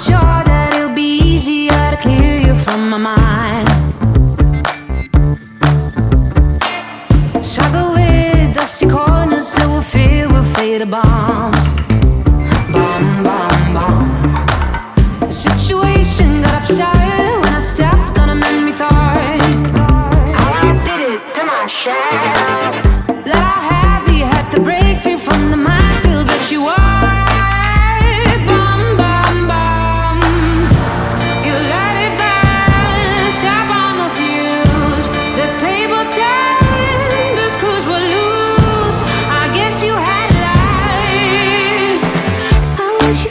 sure that it'll be easier to clear you from my mind. Struggle with dusty corners till we're filled with faded bombs. Bomb, bomb, bomb. The situation got upset when I stepped on a memory thorn. I did it to myself. Let out heavy, had to break free from the minefield that you are. She